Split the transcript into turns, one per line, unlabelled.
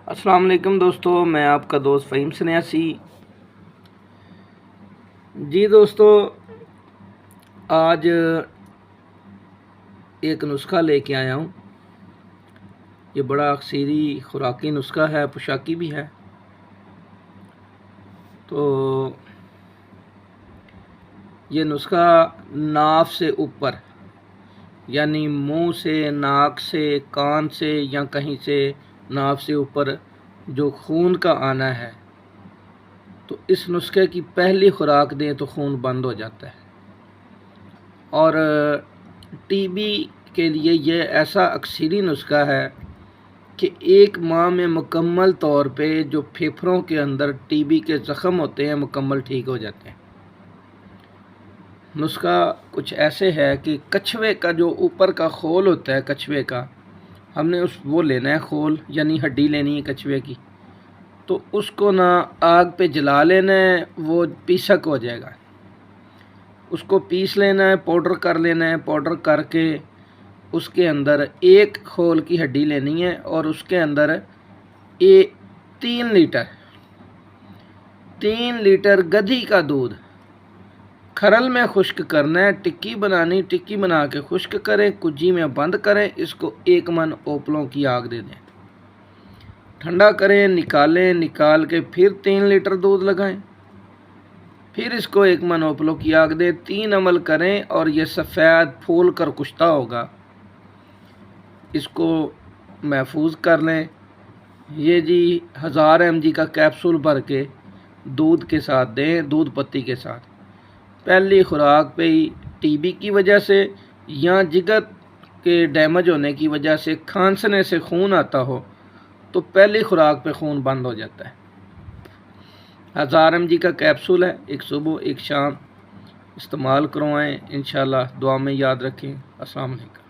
अस्सलाम वालेकुम दोस्तों, मैं आपका दोस्त फ़हीम सन्यासी। जी दोस्तों, आज एक नुस्खा लेके आया हूँ। ये बड़ा अक्सरी खुराकी नुस्खा है, पोशाकी भी है। तो ये नुस्खा नाफ से ऊपर यानी मुंह से, नाक से, कान से या कहीं से नाफ से ऊपर जो खून का आना है, तो इस नुस्खे की पहली खुराक दें तो खून बंद हो जाता है। और टीबी के लिए ये ऐसा अक्सरी नुस्खा है कि एक माह में मुकम्मल तौर पे जो फेफड़ों के अंदर टीबी के ज़ख़म होते हैं मुकम्मल ठीक हो जाते हैं। नुस्खा कुछ ऐसे है कि कछुए का जो ऊपर का खोल होता है, कछुए का हमने वो लेना है, खोल यानी हड्डी लेनी है कछुए की। तो उसको ना आग पे जला लेना है, वो पीसक हो जाएगा। उसको पीस लेना है, पाउडर कर लेना है। पाउडर करके उसके अंदर एक खोल की हड्डी लेनी है और उसके अंदर 3 लीटर गधी का दूध खरल में खुश्क करना है। टिक्की बनानी, टिक्की बना के खुश्क करें, कुजी में बंद करें। इसको 1 मन ओपलों की आग दे दें, ठंडा करें, निकालें। निकाल के फिर 3 लीटर दूध लगाएं, फिर इसको 1 मन ओपलों की आग दें। 3 अमल करें और ये सफ़ेद फूल कर कुश्ता होगा। इसको महफूज कर लें। ये जी 1000 mg का कैप्सूल भर के दूध के साथ दें, दूध पत्ती के साथ। पहली खुराक पे ही टीबी की वजह से या जिगर के डैमेज होने की वजह से खांसने से खून आता हो तो पहली खुराक पे खून बंद हो जाता है। 1000 mg का कैप्सूल है, एक सुबह एक शाम इस्तेमाल करवाएं। इंशाल्लाह दुआ में याद रखें। अस्सलाम वालेकुम।